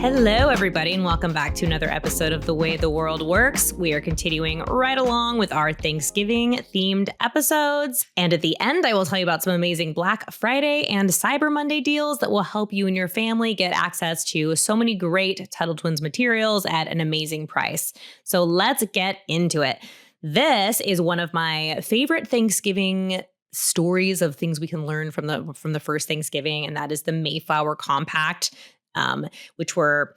Hello, everybody, and welcome back to another episode of The Way the World Works. We are continuing right along with our Thanksgiving-themed episodes. And at the end, I will tell you about some amazing Black Friday and Cyber Monday deals that will help you and your family get access to so many great Tuttle Twins materials at an amazing price. So let's get into it. This is one of my favorite Thanksgiving stories of things we can learn from the first Thanksgiving, and that is the Mayflower Compact. Which were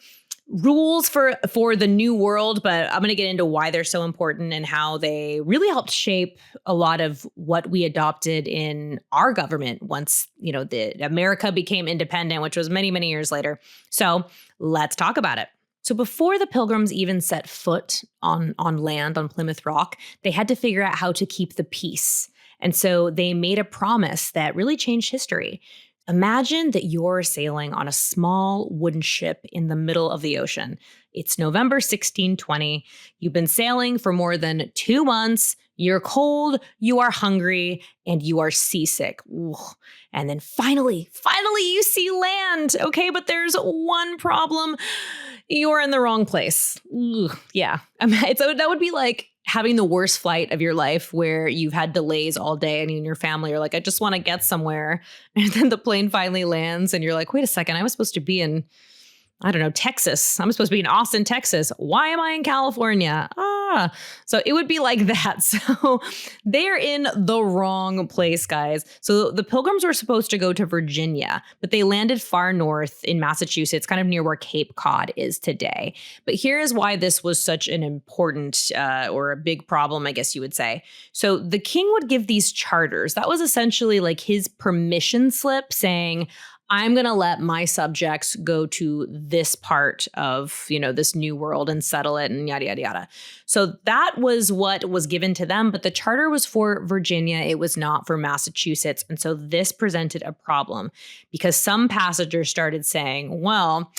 rules for the new world, but I'm going to get into why they're so important and how they really helped shape a lot of what we adopted in our government once, the America became independent, which was many, many years later. So let's talk about it. So before the Pilgrims even set foot on land on Plymouth Rock, they had to figure out how to keep the peace. And so they made a promise that really changed history. Imagine that you're sailing on a small wooden ship in the middle of the ocean. It's November 1620. You've been sailing for more than 2 months. You're cold, you are hungry, and you are seasick. Ooh. And then finally you see land. Okay, but there's one problem. You're in the wrong place. Ooh, yeah. That would be like having the worst flight of your life where you've had delays all day and you and your family are like, I just want to get somewhere. And then the plane finally lands and you're like, wait a second, I was supposed to be in, Texas. I'm supposed to be in Austin, Texas. Why am I in California? So it would be like that. So they're in the wrong place, guys. So the Pilgrims were supposed to go to Virginia, but they landed far north in Massachusetts, kind of near where Cape Cod is today. But here is why this was such an important or a big problem, I guess you would say. So the king would give these charters. That was essentially like his permission slip saying, I'm going to let my subjects go to this part of, this new world and settle it and yada, yada, yada. So that was what was given to them. But the charter was for Virginia. It was not for Massachusetts. And so this presented a problem because some passengers started saying, well,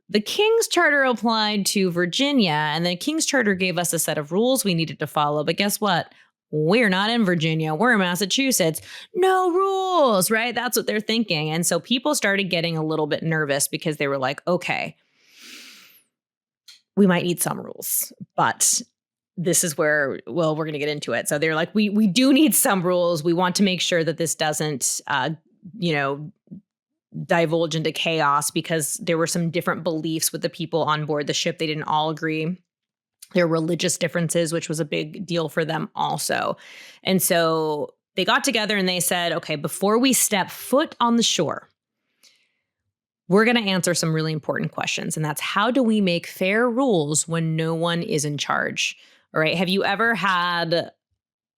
the King's Charter applied to Virginia and the King's Charter gave us a set of rules we needed to follow. But guess what? We're not in Virginia. We're in Massachusetts. No rules, right? That's what they're thinking. And so people started getting a little bit nervous because they were like, okay, we might need some rules, but this is where, we're going to get into it. So they're like, we do need some rules. We want to make sure that this doesn't, divulge into chaos because there were some different beliefs with the people on board the ship. They didn't all agree. Their religious differences, which was a big deal for them also. And so they got together and they said, okay, before we step foot on the shore, we're going to answer some really important questions. And that's, how do we make fair rules when no one is in charge? All right. Have you ever had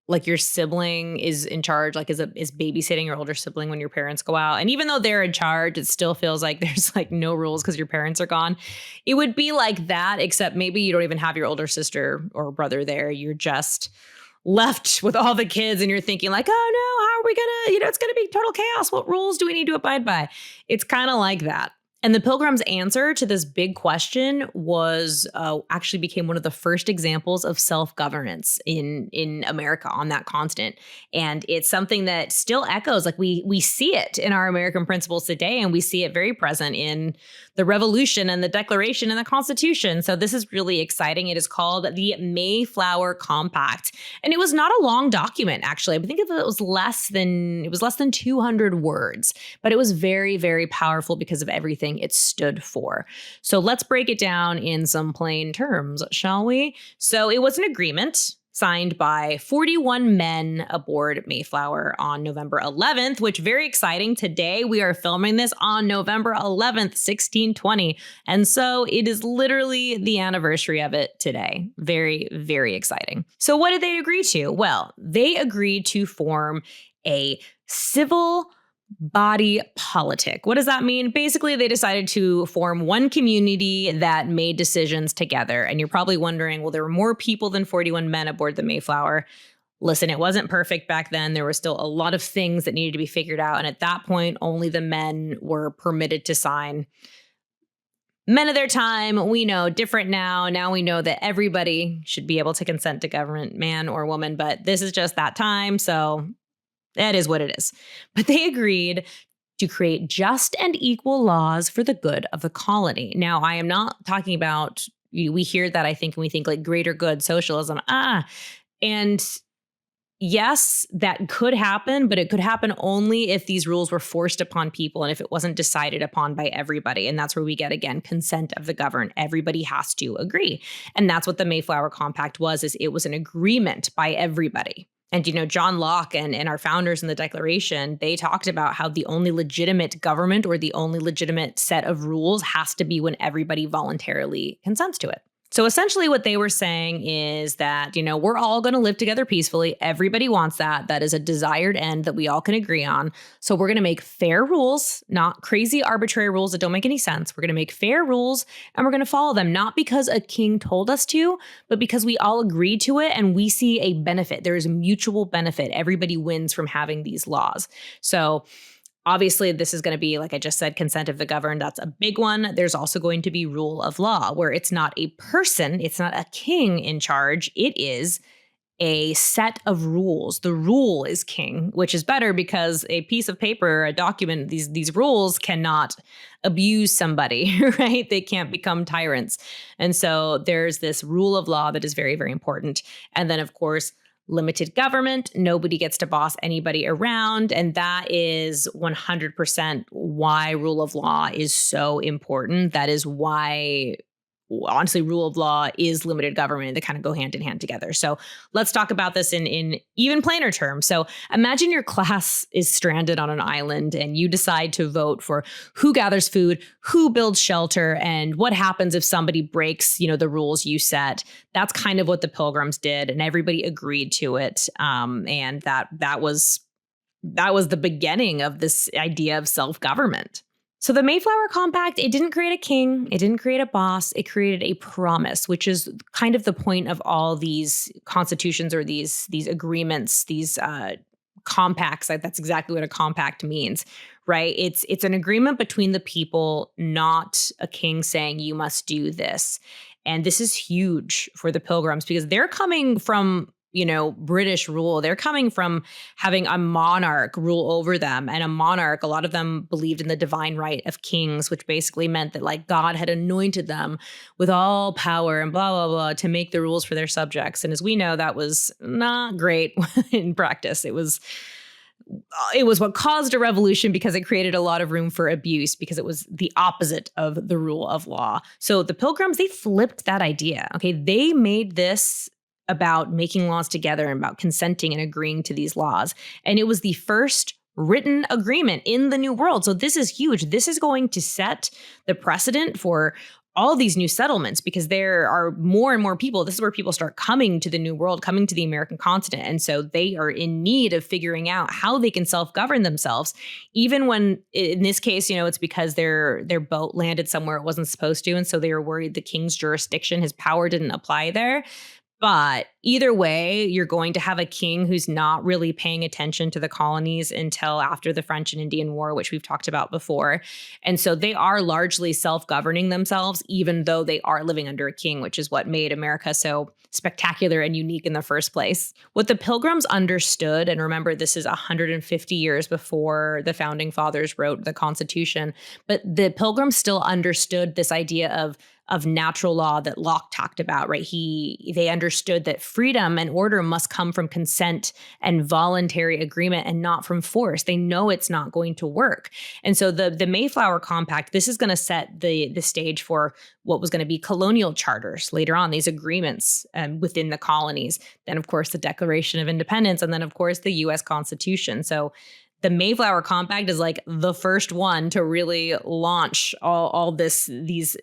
like your sibling is in charge, like is babysitting your older sibling when your parents go out? And even though they're in charge, it still feels like there's like no rules because your parents are gone. It would be like that, except maybe you don't even have your older sister or brother there. You're just left with all the kids and you're thinking like, oh no, how are we gonna, it's gonna be total chaos. What rules do we need to abide by? It's kind of like that. And the Pilgrims' answer to this big question was actually became one of the first examples of self-governance in America on that continent. And it's something that still echoes, like we see it in our American principles today, and we see it very present in the Revolution and the Declaration and the Constitution. So this is really exciting. It is called the Mayflower Compact. And it was not a long document, actually. I think it was less than 200 words, but it was very, very powerful because of everything it stood for. So let's break it down in some plain terms, shall we? So it was an agreement signed by 41 men aboard Mayflower on November 11th, which very exciting. Today, we are filming this on November 11th, 1620. And so it is literally the anniversary of it today. Very, very exciting. So what did they agree to? Well, they agreed to form a civil body politic. What does that mean? Basically, they decided to form one community that made decisions together. And you're probably wondering, well, there were more people than 41 men aboard the Mayflower. Listen, it wasn't perfect back then. There were still a lot of things that needed to be figured out. And at that point, only the men were permitted to sign. Men of their time, we know, different now. Now we know that everybody should be able to consent to government, man or woman. But this is just that time. So that is what it is. But they agreed to create just and equal laws for the good of the colony. Now, I am not talking about, we hear that, I think, and we think like greater good socialism. And yes, that could happen, but it could happen only if these rules were forced upon people and if it wasn't decided upon by everybody. And that's where we get, again, consent of the governed. Everybody has to agree. And that's what the Mayflower Compact was, is it was an agreement by everybody. And, John Locke and our founders in the Declaration, they talked about how the only legitimate government or the only legitimate set of rules has to be when everybody voluntarily consents to it. So essentially what they were saying is that, we're all going to live together peacefully. Everybody wants that. That is a desired end that we all can agree on. So we're going to make fair rules, not crazy arbitrary rules that don't make any sense. We're going to make fair rules and we're going to follow them, not because a king told us to, but because we all agreed to it and we see a benefit. There is a mutual benefit. Everybody wins from having these laws. So obviously, this is going to be, like I just said, consent of the governed. That's a big one. There's also going to be rule of law, where it's not a person, it's not a king in charge. It is a set of rules. The rule is king, which is better because a piece of paper, a document, these rules cannot abuse somebody, right? They can't become tyrants. And so there's this rule of law that is very, very important. And then, of course, limited government. Nobody gets to boss anybody around. And that is 100% why rule of law is so important. That is why, honestly, rule of law is limited government. They kind of go hand in hand together. So let's talk about this in even plainer terms. So imagine your class is stranded on an island and you decide to vote for who gathers food, who builds shelter, and what happens if somebody breaks, the rules you set. That's kind of what the Pilgrims did, and everybody agreed to it. And that was the beginning of this idea of self-government. So the Mayflower Compact, it didn't create a king, it didn't create a boss, it created a promise, which is kind of the point of all these constitutions or these agreements, these compacts. Like, that's exactly what a compact means, right? It's an agreement between the people, not a king saying you must do this. And this is huge for the Pilgrims because they're coming from British rule. They're coming from having a monarch rule over them. And a monarch, a lot of them believed in the divine right of kings, which basically meant that like God had anointed them with all power and blah, blah, blah to make the rules for their subjects. And as we know, that was not great in practice. It was what caused a revolution because it created a lot of room for abuse because it was the opposite of the rule of law. So the Pilgrims, they flipped that idea. Okay, they made this about making laws together and about consenting and agreeing to these laws. And it was the first written agreement in the New World. So this is huge. This is going to set the precedent for all these new settlements because there are more and more people. This is where people start coming to the New World, coming to the American continent. And so they are in need of figuring out how they can self-govern themselves, even when in this case, it's because their boat landed somewhere it wasn't supposed to. And so they were worried the king's jurisdiction, his power didn't apply there. But either way, you're going to have a king who's not really paying attention to the colonies until after the French and Indian War, which we've talked about before. And so they are largely self-governing themselves, even though they are living under a king, which is what made America so spectacular and unique in the first place. What the Pilgrims understood, and remember, this is 150 years before the founding fathers wrote the Constitution, but the Pilgrims still understood this idea of natural law that Locke talked about, right? They understood that freedom and order must come from consent and voluntary agreement and not from force. They know it's not going to work. And so the Mayflower Compact, this is going to set the stage for what was going to be colonial charters later on, these agreements within the colonies. Then, of course, the Declaration of Independence, and then, of course, the U.S. Constitution. So the Mayflower Compact is like the first one to really launch all these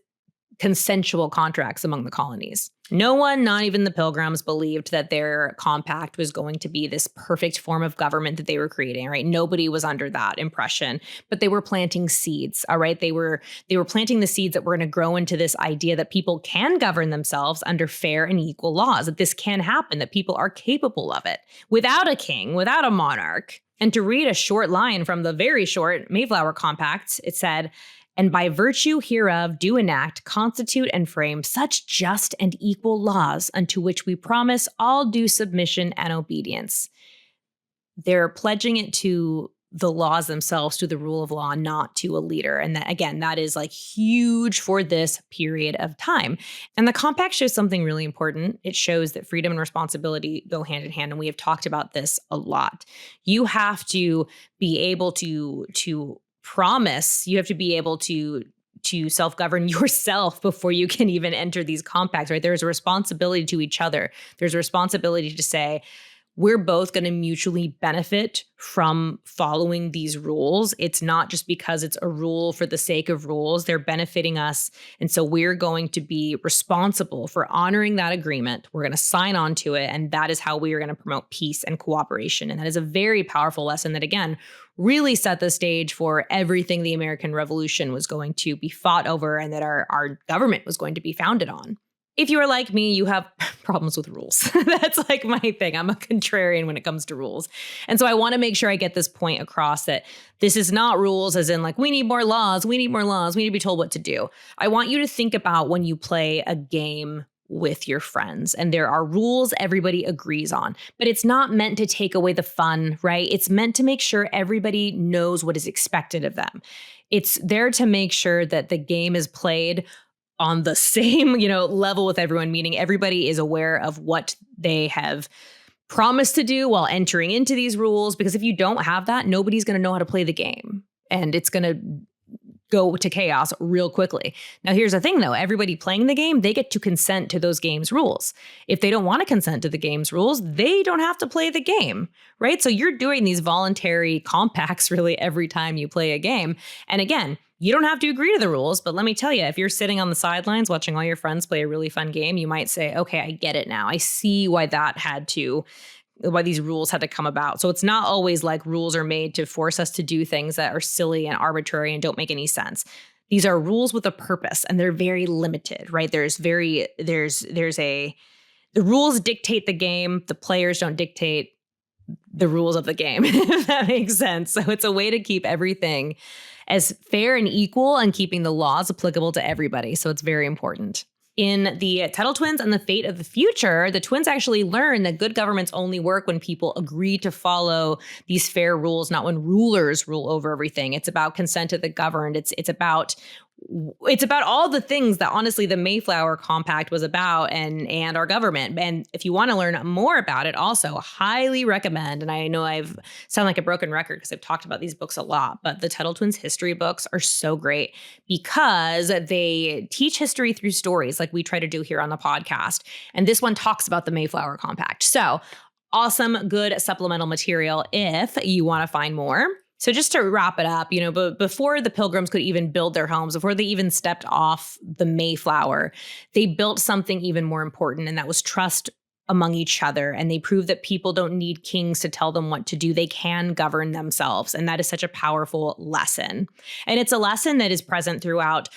consensual contracts among the colonies. No one, not even the Pilgrims, believed that their compact was going to be this perfect form of government that they were creating, right? Nobody was under that impression, but they were planting seeds, all right? They were planting the seeds that were going to grow into this idea that people can govern themselves under fair and equal laws, that this can happen, that people are capable of it without a king, without a monarch. And to read a short line from the very short Mayflower Compact, it said, "And by virtue hereof do enact, constitute, and frame such just and equal laws unto which we promise all due submission and obedience." They're pledging it to the laws themselves to the rule of law, not to a leader. And that, again, that is like huge for this period of time. And the compact shows something really important. It shows that freedom and responsibility go hand in hand. And we have talked about this a lot. You have to be able to promise, you have to be able to self-govern yourself before you can even enter these compacts, right? There's a responsibility to each other. There's a responsibility to say, we're both going to mutually benefit from following these rules. It's not just because it's a rule for the sake of rules. They're benefiting us. And so we're going to be responsible for honoring that agreement. We're going to sign on to it. And that is how we are going to promote peace and cooperation. And that is a very powerful lesson that, again, really set the stage for everything the American Revolution was going to be fought over and that our government was going to be founded on. If you are like me, you have problems with rules. That's like my thing. I'm a contrarian when it comes to rules. And so I want to make sure I get this point across that this is not rules as in like, we need more laws, we need more laws, we need to be told what to do. I want you to think about when you play a game with your friends and there are rules everybody agrees on, but it's not meant to take away the fun, right? It's meant to make sure everybody knows what is expected of them. It's there to make sure that the game is played on the same, level with everyone, meaning everybody is aware of what they have promised to do while entering into these rules. Because if you don't have that, nobody's going to know how to play the game and it's going to go to chaos real quickly. Now, here's the thing, though. Everybody playing the game, they get to consent to those game's rules. If they don't want to consent to the game's rules, they don't have to play the game, right? So you're doing these voluntary compacts really every time you play a game. And again, you don't have to agree to the rules, but let me tell you, if you're sitting on the sidelines watching all your friends play a really fun game, you might say, okay, I get it now. I see why these rules had to come about. So it's not always like rules are made to force us to do things that are silly and arbitrary and don't make any sense. These are rules with a purpose and they're very limited, right? The rules dictate the game. The players don't dictate the rules of the game, if that makes sense. So it's a way to keep everything as fair and equal and keeping the laws applicable to everybody. So it's very important. In the Tuttle Twins and the Fate of the Future, the twins actually learn that good governments only work when people agree to follow these fair rules, not when rulers rule over everything. It's about consent of the governed. It's about all the things that honestly the Mayflower Compact was about and our government. And if you want to learn more about it, also highly recommend. And I know I've sound like a broken record because I've talked about these books a lot, but the Tuttle Twins history books are so great because they teach history through stories like we try to do here on the podcast. And this one talks about the Mayflower Compact. So awesome, good supplemental material if you want to find more. So just to wrap it up, but before the Pilgrims could even build their homes, before they even stepped off the Mayflower, they built something even more important, and that was trust among each other. And they proved that people don't need kings to tell them what to do. They can govern themselves. And that is such a powerful lesson. And it's a lesson that is present throughout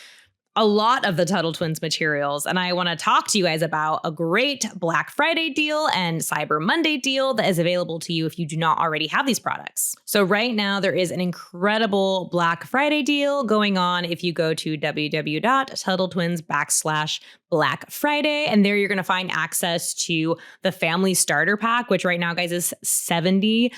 a lot of the Tuttle Twins materials. And I want to talk to you guys about a great Black Friday deal and Cyber Monday deal that is available to you if you do not already have these products. So right now there is an incredible Black Friday deal going on if you go to www.TuttleTwins.com/Black Friday. And there you're going to find access to the Family Starter Pack, which right now, guys, is 72%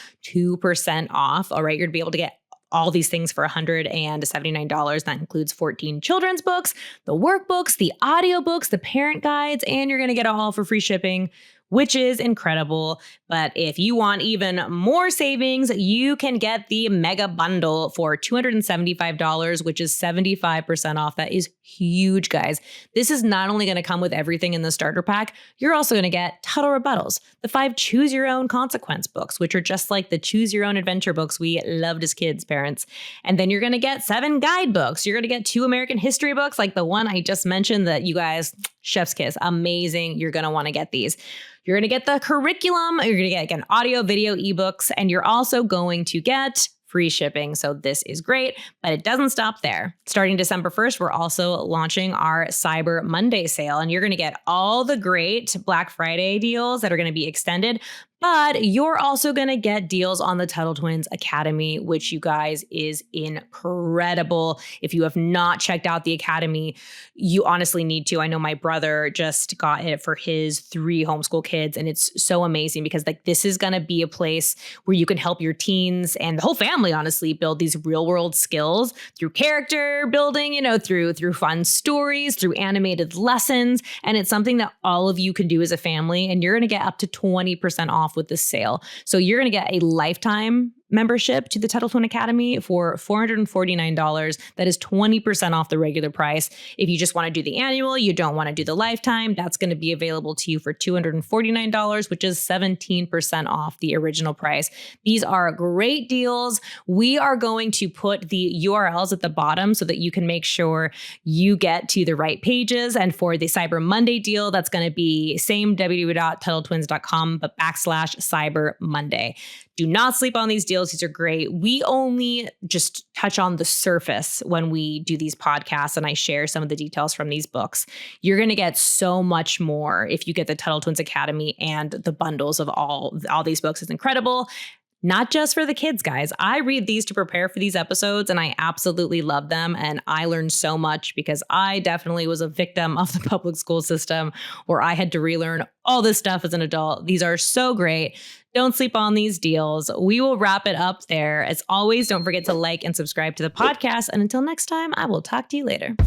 off. All right, you're going to be able to get all these things for $179. That includes 14 children's books, the workbooks, the audiobooks, the parent guides, and you're going to get it all for free shipping, which is incredible. But if you want even more savings, you can get the mega bundle for $275, which is 75% off. That is huge, guys. This is not only going to come with everything in the starter pack, you're also going to get Tuttle Rebuttals, the 5 Choose Your Own Consequence books, which are just like the Choose Your Own Adventure books we loved as kids, parents. And then you're going to get 7 guidebooks. You're going to get 2 American history books, like the one I just mentioned that you guys, chef's kiss, amazing. You're going to want to get these. You're going to get the curriculum. You're going to get an audio, video, ebooks, and you're also going to get free shipping. So this is great, but it doesn't stop there. Starting December 1st, we're also launching our Cyber Monday sale, and you're going to get all the great Black Friday deals that are going to be extended, But you're also going to get deals on the Tuttle Twins Academy, which you guys is incredible. If you have not checked out the Academy, you honestly need to. I know my brother just got it for his 3 homeschool kids, and it's so amazing because like this is going to be a place where you can help your teens and the whole family honestly build these real world skills through character building, through fun stories, through animated lessons. And it's something that all of you can do as a family, and you're going to get up to 20% off with this sale. So you're going to get a lifetime membership to the Tuttle Twin Academy for $449. That is 20% off the regular price. If you just want to do the annual, you don't want to do the lifetime, that's going to be available to you for $249, which is 17% off the original price. These are great deals. We are going to put the URLs at the bottom so that you can make sure you get to the right pages. And for the Cyber Monday deal, that's going to be same www.tuttletwins.com, but /Cyber Monday. Do not sleep on these deals. These are great. We only just touch on the surface when we do these podcasts and I share some of the details from these books. You're going to get so much more if you get the Tuttle Twins Academy, and the bundles of all these books is incredible. Not just for the kids, guys. I read these to prepare for these episodes and I absolutely love them. And I learned so much because I definitely was a victim of the public school system where I had to relearn all this stuff as an adult. These are so great. Don't sleep on these deals. We will wrap it up there. As always, don't forget to like and subscribe to the podcast. And until next time, I will talk to you later.